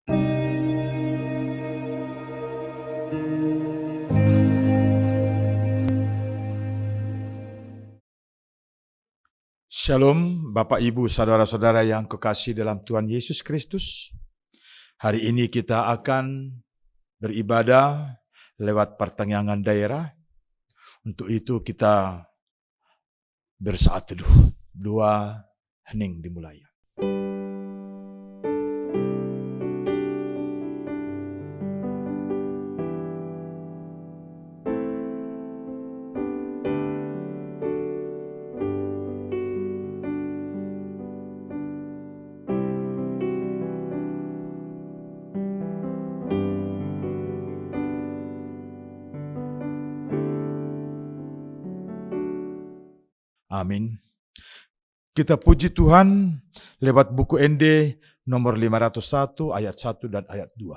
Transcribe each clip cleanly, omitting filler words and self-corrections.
Shalom Bapak Ibu Saudara-saudara yang kekasih dalam Tuhan Yesus Kristus. Hari ini kita akan beribadah lewat pertengahan daerah. Untuk itu kita bersaat teduh. Doa hening dimulai. Amin. Kita puji Tuhan lewat buku ND nomor 501 ayat 1 dan ayat 2.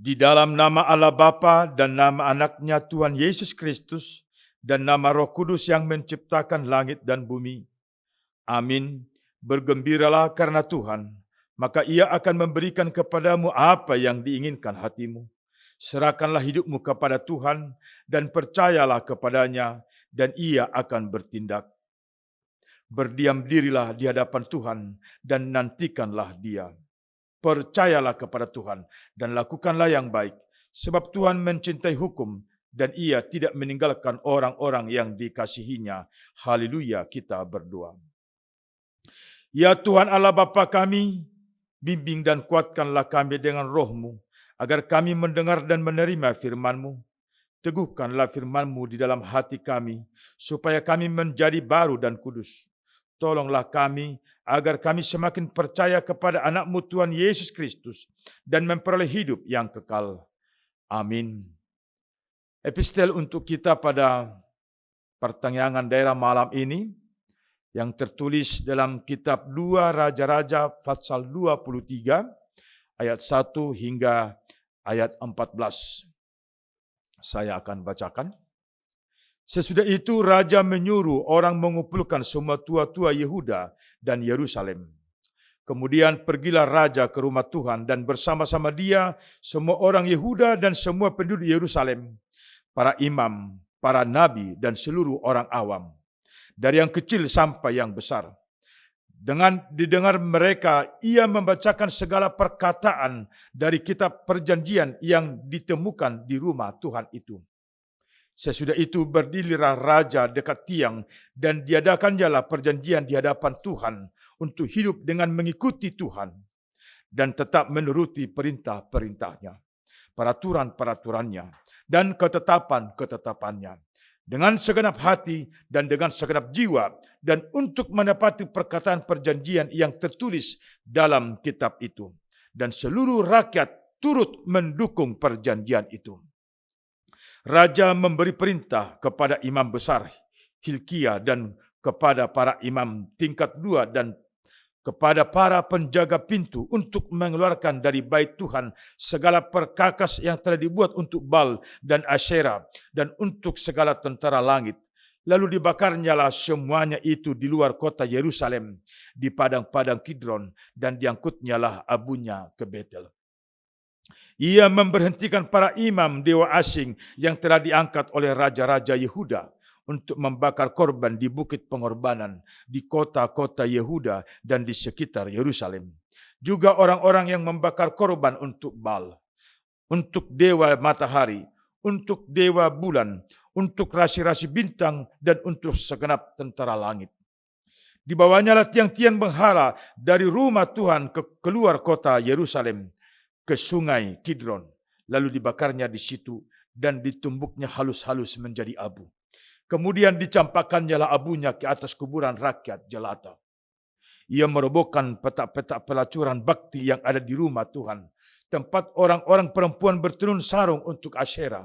Di dalam nama Allah Bapa dan nama anaknya Tuhan Yesus Kristus dan nama Roh Kudus yang menciptakan langit dan bumi. Amin. Bergembiralah karena Tuhan, maka Ia akan memberikan kepadamu apa yang diinginkan hatimu. Serahkanlah hidupmu kepada Tuhan dan percayalah kepadanya, dan Ia akan bertindak. Berdiam dirilah di hadapan Tuhan dan nantikanlah Dia. Percayalah kepada Tuhan dan lakukanlah yang baik, sebab Tuhan mencintai hukum dan Ia tidak meninggalkan orang-orang yang dikasihinya. Haleluya, kita berdoa. Ya Tuhan Allah Bapa kami, bimbing dan kuatkanlah kami dengan roh-Mu, agar kami mendengar dan menerima firman-Mu. Teguhkanlah firman-Mu di dalam hati kami, supaya kami menjadi baru dan kudus. Tolonglah kami, agar kami semakin percaya kepada anak-Mu Tuhan Yesus Kristus dan memperoleh hidup yang kekal. Amin. Epistel untuk kita pada pertengahan daerah malam ini yang tertulis dalam kitab 2 Raja-Raja pasal 23 ayat 1 hingga ayat 14. Saya akan bacakan. Sesudah itu raja menyuruh orang mengumpulkan semua tua-tua Yehuda dan Yerusalem. Kemudian pergilah raja ke rumah Tuhan dan bersama-sama dia semua orang Yehuda dan semua penduduk Yerusalem, para imam, para nabi dan seluruh orang awam, dari yang kecil sampai yang besar. Dengan didengar mereka, ia membacakan segala perkataan dari kitab perjanjian yang ditemukan di rumah Tuhan itu. Sesudah itu berdirilah raja dekat tiang dan diadakannya perjanjian di hadapan Tuhan untuk hidup dengan mengikuti Tuhan dan tetap menuruti perintah-perintahnya. peraturan-peraturannya, dan ketetapan-ketetapannya, dengan segenap hati dan dengan segenap jiwa, dan untuk menepati perkataan perjanjian yang tertulis dalam kitab itu. Dan seluruh rakyat turut mendukung perjanjian itu. Raja memberi perintah kepada imam besar Hilkia dan kepada para imam tingkat 2 dan kepada para penjaga pintu untuk mengeluarkan dari bait Tuhan segala perkakas yang telah dibuat untuk Baal dan Asyera dan untuk segala tentara langit. Lalu dibakarnyalah semuanya itu di luar kota Yerusalem, di padang-padang Kidron, dan diangkutnyalah abunya ke Betel. Ia memberhentikan para imam dewa asing yang telah diangkat oleh raja-raja Yehuda untuk membakar korban di bukit pengorbanan, di kota-kota Yehuda dan di sekitar Yerusalem. Juga orang-orang yang membakar korban untuk Baal, untuk dewa matahari, untuk dewa bulan, untuk rasi-rasi bintang, dan untuk segenap tentara langit. Dibawanyalah tiang-tiang berhala dari rumah Tuhan keluar kota Yerusalem ke sungai Kidron, lalu dibakarnya di situ dan ditumbuknya halus-halus menjadi abu. Kemudian dicampakannyalah abunya ke atas kuburan rakyat jelata. Ia merobohkan petak-petak pelacuran bakti yang ada di rumah Tuhan, tempat orang-orang perempuan bertenun sarung untuk Asyera.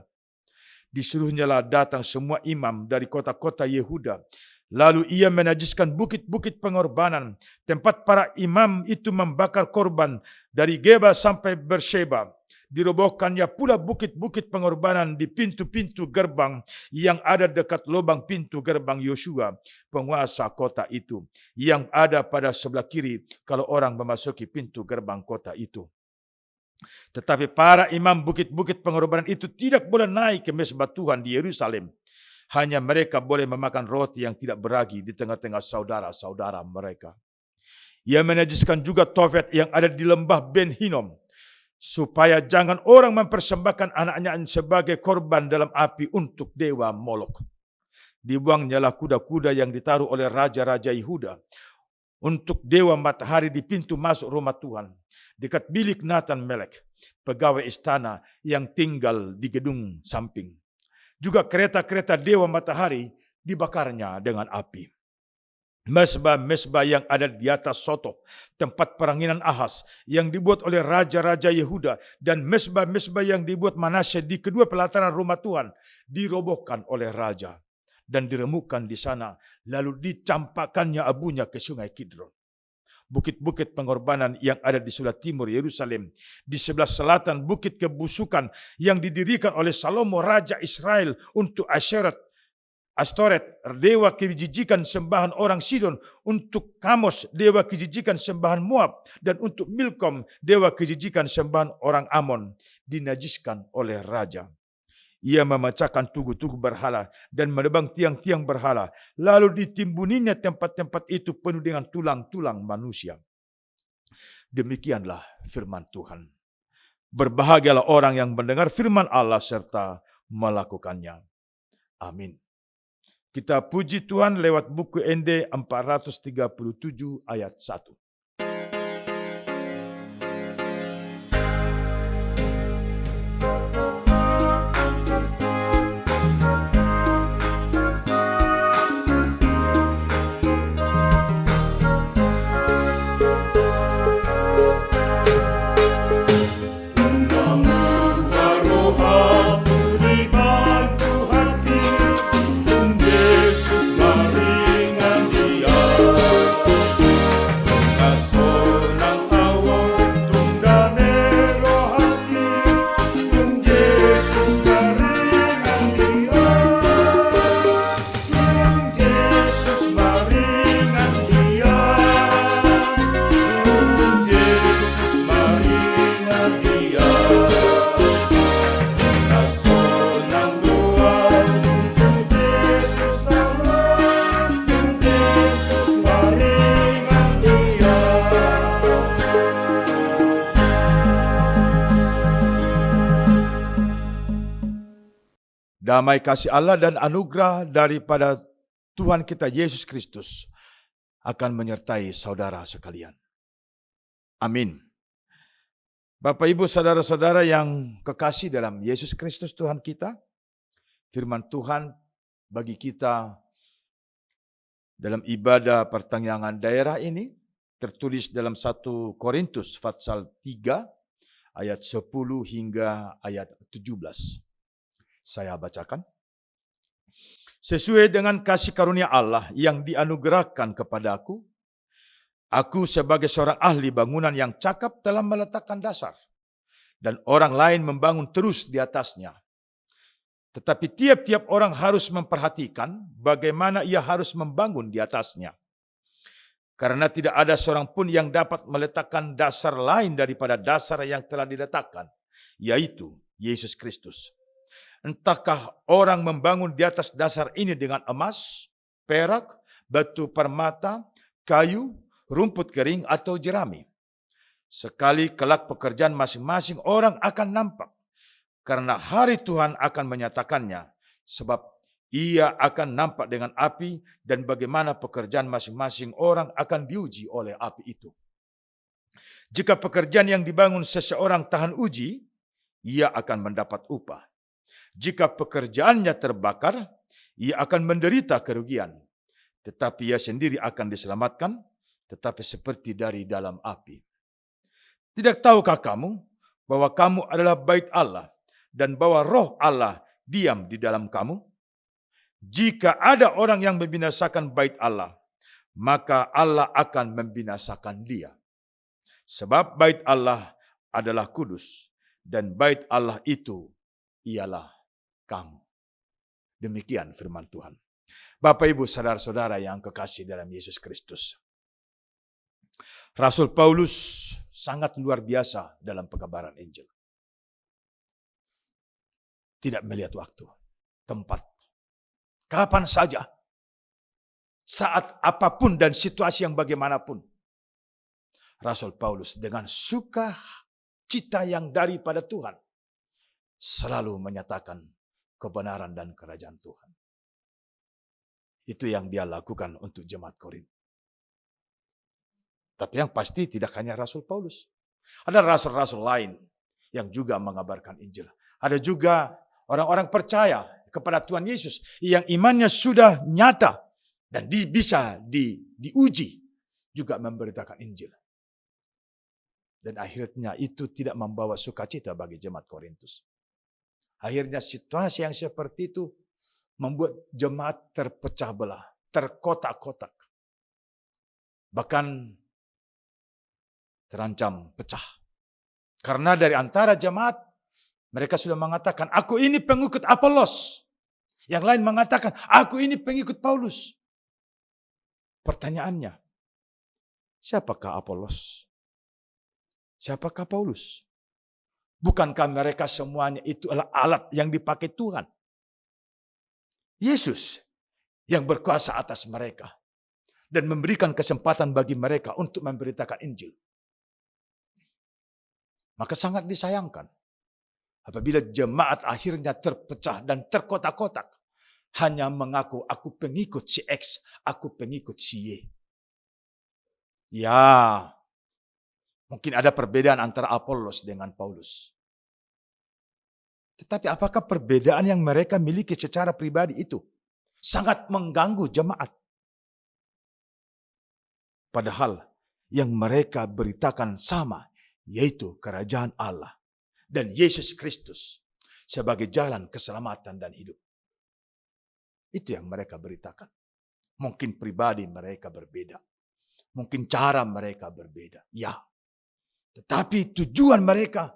Disuruhnyalah datang semua imam dari kota-kota Yehuda. Lalu ia menajiskan bukit-bukit pengorbanan, tempat para imam itu membakar korban dari Geba sampai Beersheba. Dirobohkannya pula bukit-bukit pengorbanan di pintu-pintu gerbang yang ada dekat lubang pintu gerbang Yosua, penguasa kota itu, yang ada pada sebelah kiri kalau orang memasuki pintu gerbang kota itu. Tetapi para imam bukit-bukit pengorbanan itu tidak boleh naik ke mezbah Tuhan di Yerusalem. Hanya mereka boleh memakan roti yang tidak beragi di tengah-tengah saudara-saudara mereka. Ia menajiskan juga Tofet yang ada di lembah Ben Hinnom, supaya jangan orang mempersembahkan anaknya sebagai korban dalam api untuk dewa Molok. Dibuangnyalah kuda-kuda yang ditaruh oleh raja-raja Yehuda untuk dewa matahari di pintu masuk rumah Tuhan, dekat bilik Nathan Melek, pegawai istana yang tinggal di gedung samping. Juga kereta-kereta dewa matahari dibakarnya dengan api. Mezbah-mezbah yang ada di atas Soto, tempat peranginan Ahaz yang dibuat oleh raja-raja Yehuda, dan mezbah-mezbah yang dibuat Manasye di kedua pelataran rumah Tuhan dirobohkan oleh raja dan diremukkan di sana, lalu dicampakkannya abunya ke sungai Kidron. Bukit-bukit pengorbanan yang ada di sebelah timur Yerusalem, di sebelah selatan bukit kebusukan yang didirikan oleh Salomo raja Israel untuk Astoret, dewa kejijikan sembahan orang Sidon, untuk Kamos, dewa kejijikan sembahan Moab, dan untuk Milkom, dewa kejijikan sembahan orang Amon, dinajiskan oleh raja. Ia memecahkan tugu-tugu berhala dan menebang tiang-tiang berhala, lalu ditimbuninya tempat-tempat itu penuh dengan tulang-tulang manusia. Demikianlah firman Tuhan. Berbahagialah orang yang mendengar firman Allah serta melakukannya. Amin. Kita puji Tuhan lewat buku ND 437 ayat 1. Damai kasih Allah dan anugerah daripada Tuhan kita Yesus Kristus akan menyertai saudara sekalian. Amin. Bapak, Ibu, saudara-saudara yang kekasih dalam Yesus Kristus Tuhan kita, firman Tuhan bagi kita dalam ibadah pertengahan daerah ini tertulis dalam 1 Korintus pasal 3 ayat 10 hingga ayat 17. Saya bacakan. Sesuai dengan kasih karunia Allah yang dianugerahkan kepadaku, aku sebagai seorang ahli bangunan yang cakap telah meletakkan dasar, dan orang lain membangun terus di atasnya. Tetapi tiap-tiap orang harus memperhatikan bagaimana ia harus membangun di atasnya. Karena tidak ada seorang pun yang dapat meletakkan dasar lain daripada dasar yang telah diletakkan, yaitu Yesus Kristus. Entahkah orang membangun di atas dasar ini dengan emas, perak, batu permata, kayu, rumput kering, atau jerami. Sekali kelak pekerjaan masing-masing orang akan nampak, karena hari Tuhan akan menyatakannya, sebab ia akan nampak dengan api, dan bagaimana pekerjaan masing-masing orang akan diuji oleh api itu. Jika pekerjaan yang dibangun seseorang tahan uji, ia akan mendapat upah. Jika pekerjaannya terbakar, ia akan menderita kerugian. Tetapi ia sendiri akan diselamatkan, tetapi seperti dari dalam api. Tidak tahukah kamu bahwa kamu adalah bait Allah dan bahwa roh Allah diam di dalam kamu? Jika ada orang yang membinasakan bait Allah, maka Allah akan membinasakan dia. Sebab bait Allah adalah kudus, dan bait Allah itu ialah kamu. Demikian firman Tuhan. Bapak, Ibu, saudara-saudara yang kekasih dalam Yesus Kristus. Rasul Paulus sangat luar biasa dalam pengabaran Injil. Tidak melihat waktu, tempat, kapan saja, saat apapun dan situasi yang bagaimanapun. Rasul Paulus dengan sukacita yang daripada Tuhan selalu menyatakan kebenaran dan kerajaan Tuhan. Itu yang dia lakukan untuk jemaat Korintus. Tapi yang pasti tidak hanya Rasul Paulus. Ada rasul-rasul lain yang juga mengabarkan Injil. Ada juga orang-orang percaya kepada Tuhan Yesus yang imannya sudah nyata dan bisa diuji juga memberitakan Injil. Dan akhirnya itu tidak membawa sukacita bagi jemaat Korintus. Akhirnya situasi yang seperti itu membuat jemaat terpecah belah, terkotak-kotak. Bahkan terancam pecah. Karena dari antara jemaat, mereka sudah mengatakan, aku ini pengikut Apolos. Yang lain mengatakan, aku ini pengikut Paulus. Pertanyaannya, siapakah Apolos? Siapakah Paulus? Bukankah mereka semuanya itu adalah alat yang dipakai Tuhan? Yesus yang berkuasa atas mereka dan memberikan kesempatan bagi mereka untuk memberitakan Injil. Maka sangat disayangkan apabila jemaat akhirnya terpecah dan terkotak-kotak hanya mengaku aku pengikut si X, aku pengikut si Y. Ya, mungkin ada perbedaan antara Apolos dengan Paulus. Tetapi apakah perbedaan yang mereka miliki secara pribadi itu sangat mengganggu jemaat? Padahal yang mereka beritakan sama, yaitu kerajaan Allah dan Yesus Kristus sebagai jalan keselamatan dan hidup. Itu yang mereka beritakan. Mungkin pribadi mereka berbeda. Mungkin cara mereka berbeda. Ya. Tetapi tujuan mereka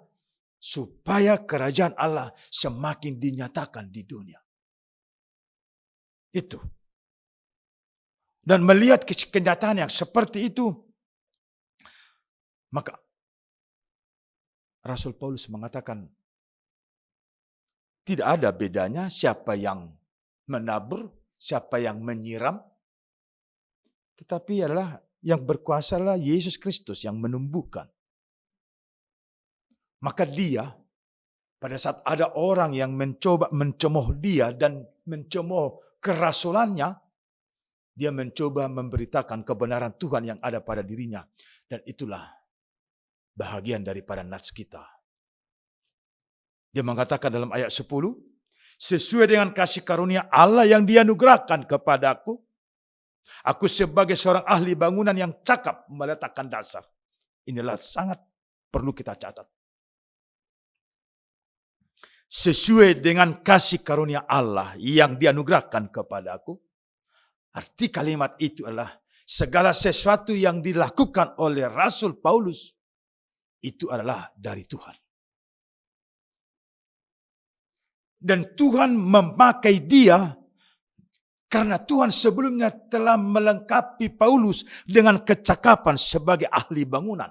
supaya kerajaan Allah semakin dinyatakan di dunia. Itu. Dan melihat kenyataan yang seperti itu, maka Rasul Paulus mengatakan, tidak ada bedanya siapa yang menabur, siapa yang menyiram, tetapi adalah yang berkuasa adalah Yesus Kristus yang menumbuhkan. Maka dia, pada saat ada orang yang mencoba mencemooh dia dan mencemooh kerasulannya, dia mencoba memberitakan kebenaran Tuhan yang ada pada dirinya. Dan itulah bahagian daripada nats kita. Dia mengatakan dalam ayat 10, sesuai dengan kasih karunia Allah yang dianugerahkan kepadaku, aku sebagai seorang ahli bangunan yang cakap meletakkan dasar. Inilah sangat perlu kita catat. Sesuai dengan kasih karunia Allah yang dianugerahkan kepadaku. Arti kalimat itu adalah segala sesuatu yang dilakukan oleh Rasul Paulus itu adalah dari Tuhan. Dan Tuhan memakai dia karena Tuhan sebelumnya telah melengkapi Paulus dengan kecakapan sebagai ahli bangunan.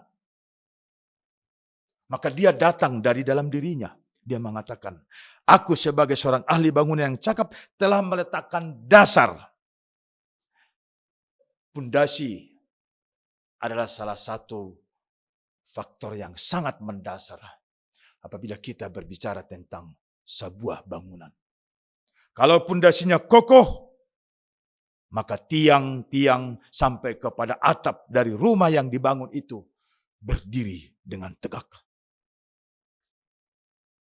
Maka dia datang dari dalam dirinya. Dia mengatakan, aku sebagai seorang ahli bangunan yang cakap telah meletakkan dasar. Pondasi adalah salah satu faktor yang sangat mendasar apabila kita berbicara tentang sebuah bangunan. Kalau pondasinya kokoh, maka tiang-tiang sampai kepada atap dari rumah yang dibangun itu berdiri dengan tegak.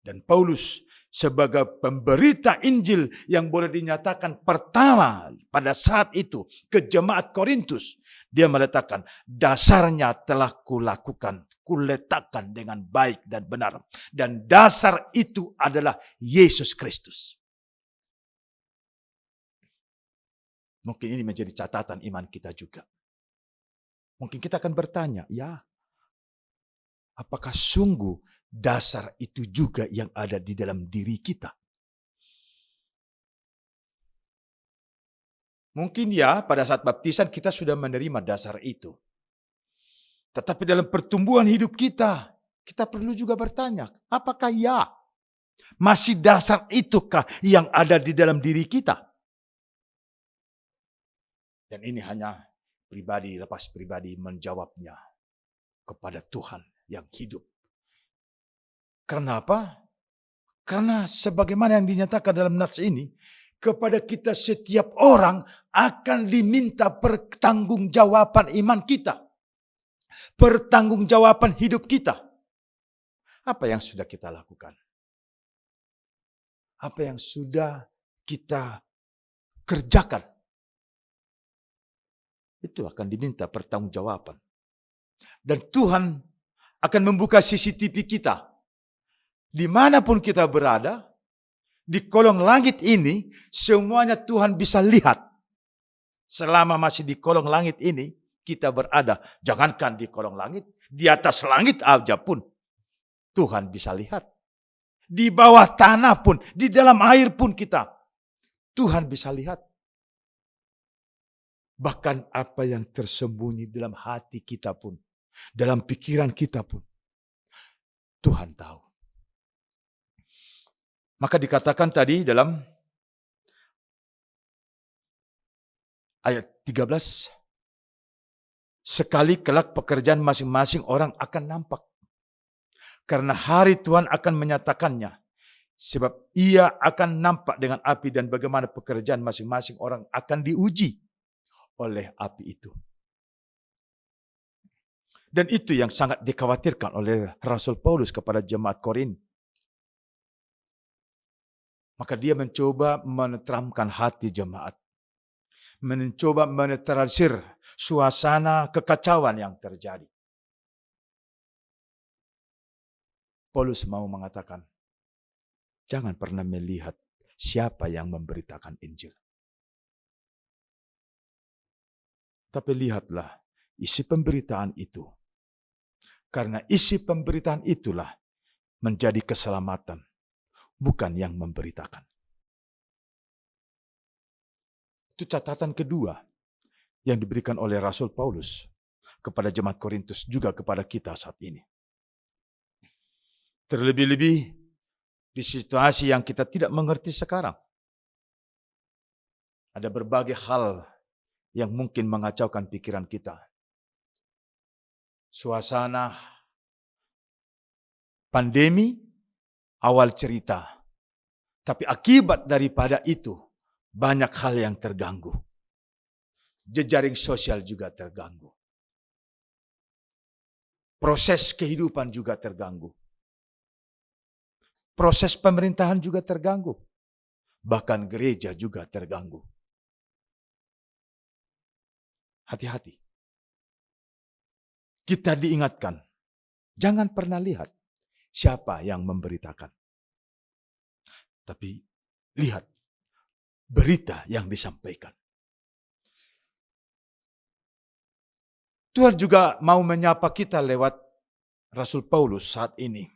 Dan Paulus sebagai pemberita Injil yang boleh dinyatakan pertama pada saat itu ke jemaat Korintus, dia meletakkan dasarnya telah kulakukan, kuletakkan dengan baik dan benar. Dan dasar itu adalah Yesus Kristus. Mungkin ini menjadi catatan iman kita juga. Mungkin kita akan bertanya, ya, apakah sungguh dasar itu juga yang ada di dalam diri kita? Mungkin ya, pada saat baptisan kita sudah menerima dasar itu. Tetapi dalam pertumbuhan hidup kita, kita perlu juga bertanya, apakah ya, masih dasar itukah yang ada di dalam diri kita? Dan ini hanya pribadi lepas pribadi menjawabnya kepada Tuhan yang hidup. Kenapa? Karena sebagaimana yang dinyatakan dalam nats ini, kepada kita setiap orang akan diminta pertanggungjawaban iman kita. Pertanggungjawaban hidup kita. Apa yang sudah kita lakukan? Apa yang sudah kita kerjakan? Itu akan diminta pertanggungjawaban. Dan Tuhan akan membuka CCTV kita. Dimanapun kita berada, di kolong langit ini, semuanya Tuhan bisa lihat. Selama masih di kolong langit ini, kita berada. Jangankan di kolong langit, di atas langit aja pun, Tuhan bisa lihat. Di bawah tanah pun, di dalam air pun kita, Tuhan bisa lihat. Bahkan apa yang tersembunyi dalam hati kita pun, dalam pikiran kita pun, Tuhan tahu. Maka dikatakan tadi dalam ayat 13, sekali kelak pekerjaan masing-masing orang akan nampak. Karena hari Tuhan akan menyatakannya. Sebab ia akan nampak dengan api dan bagaimana pekerjaan masing-masing orang akan diuji oleh api itu. Dan itu yang sangat dikhawatirkan oleh Rasul Paulus kepada jemaat Korin. Maka dia mencoba menenteramkan hati jemaat. Mencoba menetralisir suasana kekacauan yang terjadi. Paulus mau mengatakan, jangan pernah melihat siapa yang memberitakan Injil. Tapi lihatlah isi pemberitaan itu. Karena isi pemberitaan itulah menjadi keselamatan, bukan yang memberitakan. Itu catatan kedua yang diberikan oleh Rasul Paulus kepada jemaat Korintus, juga kepada kita saat ini. Terlebih-lebih di situasi yang kita tidak mengerti sekarang. Ada berbagai hal yang mungkin mengacaukan pikiran kita. Suasana pandemi awal cerita. Tapi akibat daripada itu banyak hal yang terganggu. Jejaring sosial juga terganggu. Proses kehidupan juga terganggu. Proses pemerintahan juga terganggu. Bahkan gereja juga terganggu. Hati-hati. Kita diingatkan, jangan pernah lihat siapa yang memberitakan. Tapi lihat berita yang disampaikan. Tuhan juga mau menyapa kita lewat Rasul Paulus saat ini.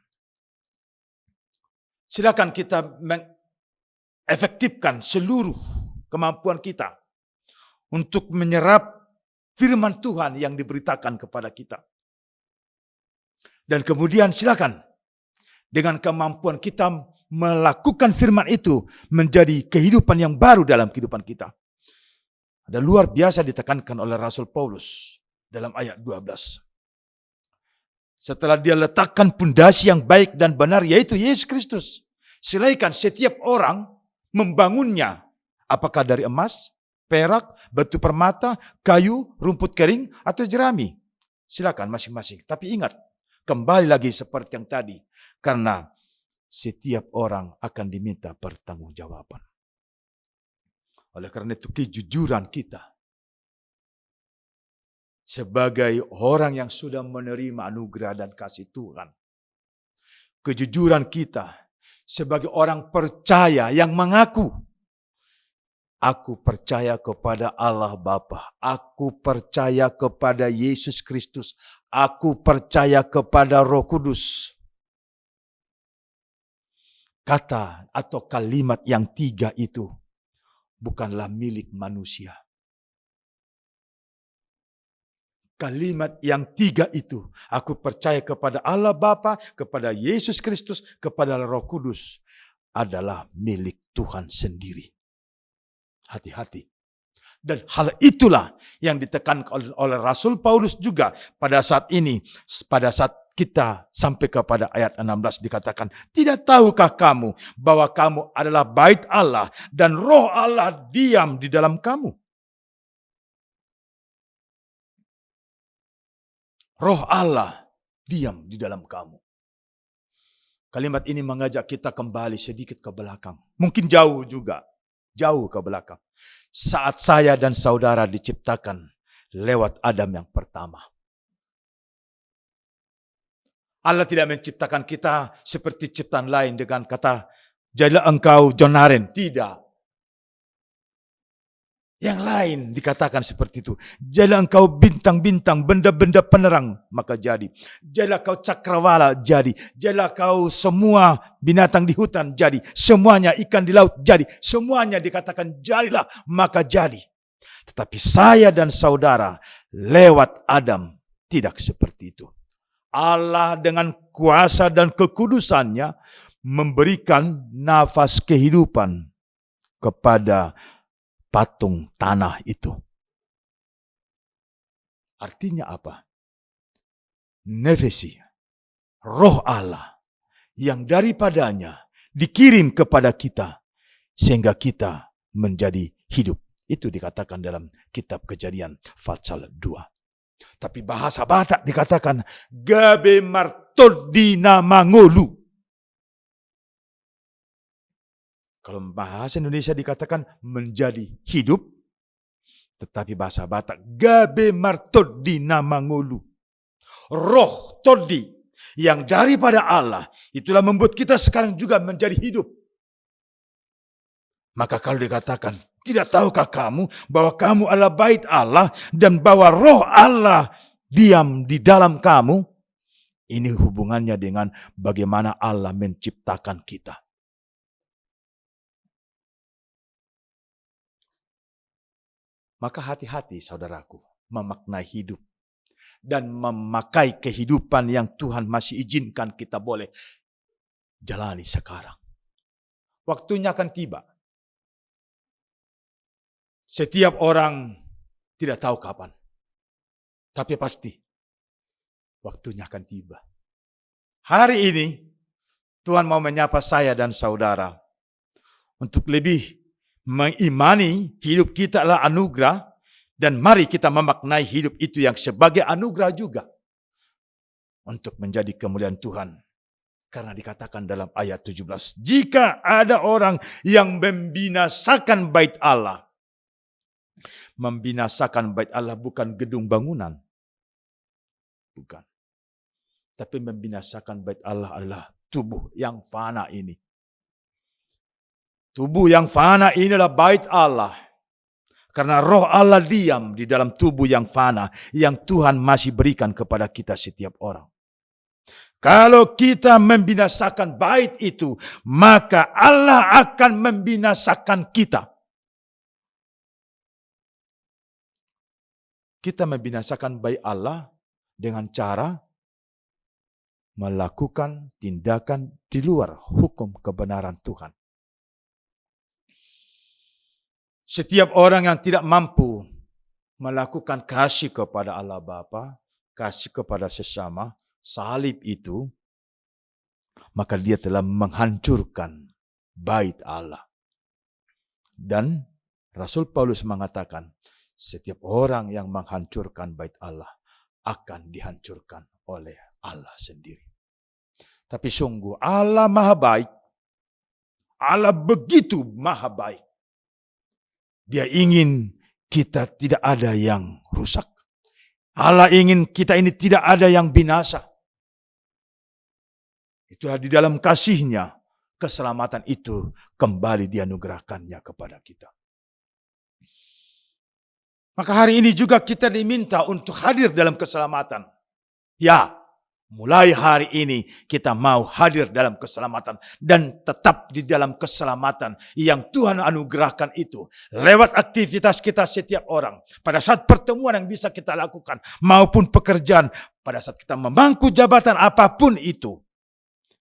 Silakan kita mengefektifkan seluruh kemampuan kita untuk menyerap firman Tuhan yang diberitakan kepada kita. Dan kemudian silakan dengan kemampuan kita melakukan firman itu menjadi kehidupan yang baru dalam kehidupan kita. Ada luar biasa ditekankan oleh Rasul Paulus dalam ayat 12. Setelah dia letakkan pondasi yang baik dan benar, yaitu Yesus Kristus. Silaikan setiap orang membangunnya. Apakah dari emas, perak, batu permata, kayu, rumput kering, atau jerami. Silakan masing-masing. Tapi ingat, kembali lagi seperti yang tadi. Karena setiap orang akan diminta pertanggungjawaban. Oleh karena itu kejujuran kita sebagai orang yang sudah menerima anugerah dan kasih Tuhan. Kejujuran kita sebagai orang percaya yang mengaku, aku percaya kepada Allah Bapa, aku percaya kepada Yesus Kristus, aku percaya kepada Roh Kudus. Kata atau kalimat yang tiga itu bukanlah milik manusia. Kalimat yang tiga itu, aku percaya kepada Allah Bapa, kepada Yesus Kristus, kepada Roh Kudus, adalah milik Tuhan sendiri. Hati-hati. Dan hal itulah yang ditekankan oleh Rasul Paulus juga pada saat ini, pada saat kita sampai kepada ayat 16 dikatakan, tidak tahukah kamu bahwa kamu adalah bait Allah dan Roh Allah diam di dalam kamu? Roh Allah diam di dalam kamu. Kalimat ini mengajak kita kembali sedikit ke belakang. Mungkin jauh juga. Jauh ke belakang. Saat saya dan saudara diciptakan lewat Adam yang pertama. Allah tidak menciptakan kita seperti ciptaan lain dengan kata, jadilah engkau jonaren. Tidak. Yang lain dikatakan seperti itu. Jadilah engkau bintang-bintang, benda-benda penerang, maka jadi. Jadilah kau cakrawala, jadi. Jadilah kau semua binatang di hutan, jadi. Semuanya ikan di laut, jadi. Semuanya dikatakan jadilah, maka jadi. Tetapi saya dan saudara lewat Adam tidak seperti itu. Allah dengan kuasa dan kekudusannya memberikan nafas kehidupan kepada patung tanah itu. Artinya apa? Nefesi, roh Allah yang daripadanya dikirim kepada kita sehingga kita menjadi hidup. Itu dikatakan dalam kitab Kejadian pasal 2. Tapi bahasa Batak dikatakan gabe martodina mangolu. Kalau bahasa Indonesia dikatakan menjadi hidup, tetapi bahasa Batak gabe martodina mangolu. Roh todi yang daripada Allah itulah membuat kita sekarang juga menjadi hidup. Maka kalau dikatakan, tidak tahukah kamu bahwa kamu adalah bait Allah dan bahwa roh Allah diam di dalam kamu? Ini hubungannya dengan bagaimana Allah menciptakan kita. Maka hati-hati saudaraku memaknai hidup dan memakai kehidupan yang Tuhan masih izinkan kita boleh jalani sekarang. Waktunya akan tiba. Setiap orang tidak tahu kapan. Tapi pasti waktunya akan tiba. Hari ini Tuhan mau menyapa saya dan saudara untuk lebih mengimani hidup kita adalah anugerah dan mari kita memaknai hidup itu yang sebagai anugerah juga. untuk menjadi kemuliaan Tuhan. Karena dikatakan dalam ayat 17, jika ada orang yang membinasakan bait Allah. Membinasakan bait Allah bukan gedung bangunan. Bukan. Tapi membinasakan bait Allah adalah tubuh yang fana ini. Tubuh yang fana inilah bait Allah. Karena roh Allah diam di dalam tubuh yang fana yang Tuhan masih berikan kepada kita setiap orang. Kalau kita membinasakan bait itu, maka Allah akan membinasakan kita. Kita membinasakan bait Allah dengan cara melakukan tindakan di luar hukum kebenaran Tuhan. Setiap orang yang tidak mampu melakukan kasih kepada Allah Bapa, kasih kepada sesama, salib itu, maka dia telah menghancurkan bait Allah. Dan Rasul Paulus mengatakan, setiap orang yang menghancurkan bait Allah akan dihancurkan oleh Allah sendiri. Tapi sungguh Allah maha baik. Allah begitu maha baik. Dia ingin kita tidak ada yang rusak. Allah ingin kita ini tidak ada yang binasa. Itulah di dalam kasih-Nya, keselamatan itu kembali dianugerahkannya kepada kita. Maka hari ini juga kita diminta untuk hadir dalam keselamatan. Ya, mulai hari ini kita mau hadir dalam keselamatan dan tetap di dalam keselamatan yang Tuhan anugerahkan itu lewat aktivitas kita setiap orang. Pada saat pertemuan yang bisa kita lakukan maupun pekerjaan, pada saat kita memangku jabatan apapun itu,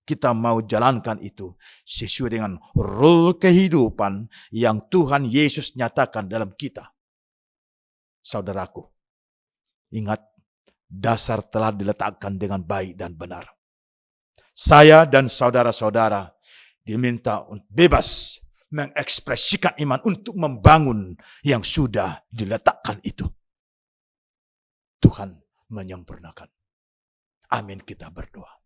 kita mau jalankan itu sesuai dengan rule kehidupan yang Tuhan Yesus nyatakan dalam kita. Saudaraku, ingat, dasar telah diletakkan dengan baik dan benar. Saya dan saudara-saudara diminta bebas mengekspresikan iman untuk membangun yang sudah diletakkan itu. Tuhan menyempurnakan. Amin, kita berdoa.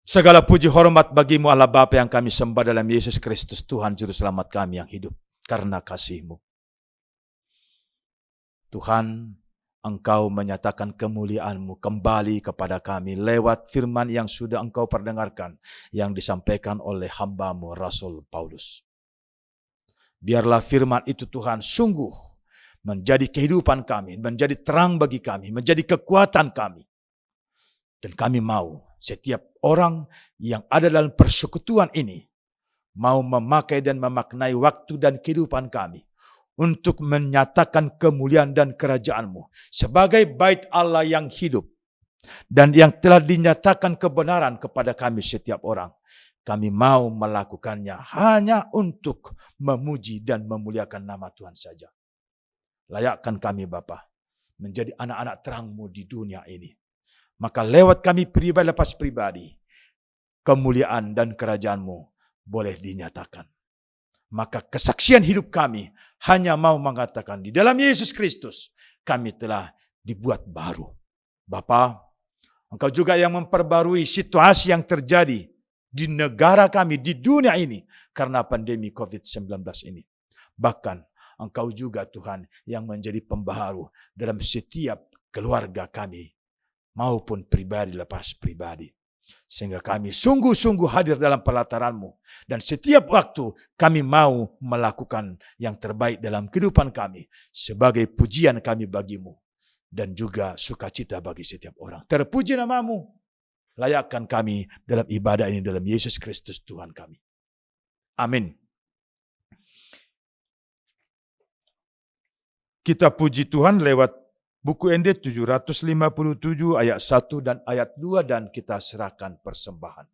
Segala puji hormat bagimu Allah Bapa yang kami sembah dalam Yesus Kristus, Tuhan Juru Selamat kami yang hidup karena kasih-Mu. Tuhan, Engkau menyatakan kemuliaan-Mu kembali kepada kami lewat firman yang sudah Engkau perdengarkan, yang disampaikan oleh hamba-Mu Rasul Paulus. Biarlah firman itu Tuhan sungguh menjadi kehidupan kami, menjadi terang bagi kami, menjadi kekuatan kami. Dan kami mau setiap orang yang ada dalam persekutuan ini mau memakai dan memaknai waktu dan kehidupan kami untuk menyatakan kemuliaan dan kerajaan-Mu sebagai bait Allah yang hidup dan yang telah dinyatakan kebenaran kepada kami setiap orang. Kami mau melakukannya hanya untuk memuji dan memuliakan nama Tuhan saja. Layakkan kami Bapa menjadi anak-anak terang-Mu di dunia ini. Maka lewat kami pribadi lepas pribadi, kemuliaan dan kerajaan-Mu boleh dinyatakan. Maka kesaksian hidup kami hanya mau mengatakan di dalam Yesus Kristus kami telah dibuat baru. Bapa, Engkau juga yang memperbarui situasi yang terjadi di negara kami, di dunia ini karena pandemi COVID-19 ini. Bahkan Engkau juga Tuhan yang menjadi pembaharu dalam setiap keluarga kami maupun pribadi lepas pribadi. Sehingga kami sungguh-sungguh hadir dalam pelataran-Mu. Dan setiap waktu kami mau melakukan yang terbaik dalam kehidupan kami. Sebagai pujian kami bagi-Mu. Dan juga sukacita bagi setiap orang. Terpuji nama-Mu. Layakkan kami dalam ibadah ini dalam Yesus Kristus Tuhan kami. Amin. Kita puji Tuhan lewat buku ND 757 ayat 1 dan ayat 2 dan kita serahkan persembahan.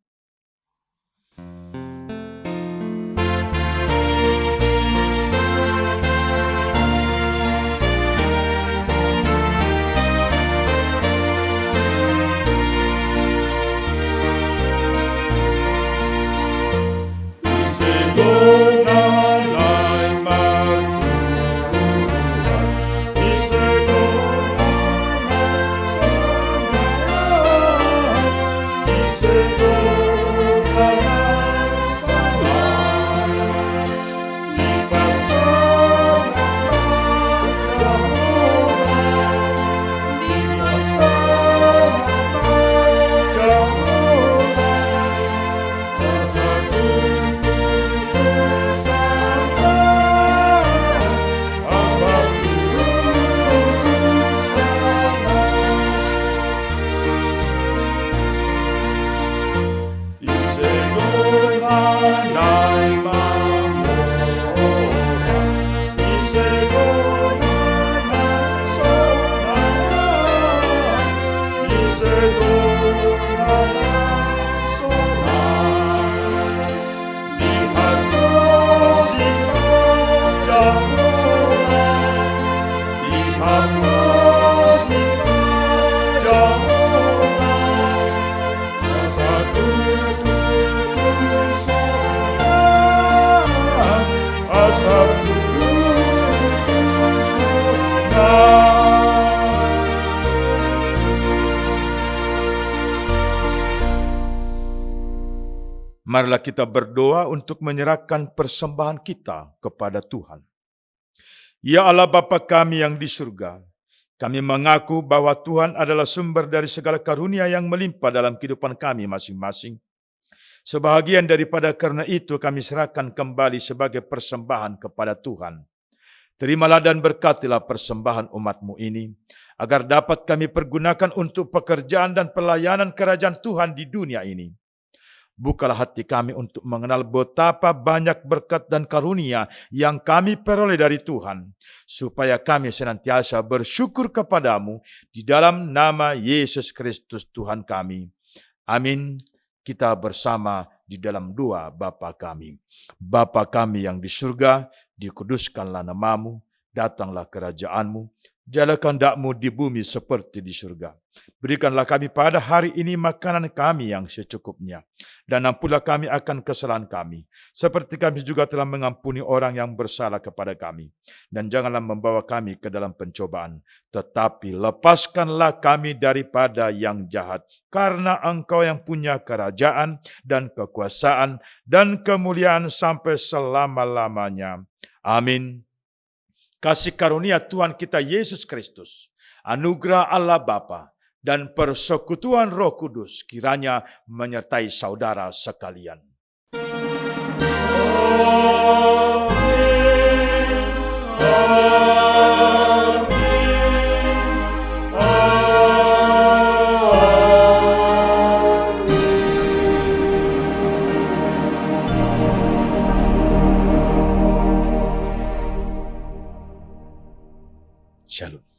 Marilah kita berdoa untuk menyerahkan persembahan kita kepada Tuhan. Ya Allah Bapa kami yang di surga, kami mengaku bahwa Tuhan adalah sumber dari segala karunia yang melimpah dalam kehidupan kami masing-masing. Sebahagian daripada karena itu kami serahkan kembali sebagai persembahan kepada Tuhan. Terimalah dan berkatilah persembahan umat-Mu ini, agar dapat kami pergunakan untuk pekerjaan dan pelayanan kerajaan Tuhan di dunia ini. Bukalah hati kami untuk mengenal betapa banyak berkat dan karunia yang kami peroleh dari Tuhan, supaya kami senantiasa bersyukur kepadamu di dalam nama Yesus Kristus Tuhan kami. Amin. Kita bersama di dalam doa Bapa kami. Bapa kami yang di surga, dikuduskanlah namamu, datanglah kerajaanmu, jadilah kehendak-Mu di bumi seperti di surga. Berikanlah kami pada hari ini makanan kami yang secukupnya, dan ampunilah kami akan kesalahan kami, seperti kami juga telah mengampuni orang yang bersalah kepada kami. Dan janganlah membawa kami ke dalam pencobaan, tetapi lepaskanlah kami daripada yang jahat, karena Engkau yang punya kerajaan dan kekuasaan dan kemuliaan sampai selama-lamanya. Amin. Kasih karunia Tuhan kita Yesus Kristus, anugerah Allah Bapa, dan persekutuan Roh Kudus kiranya menyertai saudara sekalian. Shalom.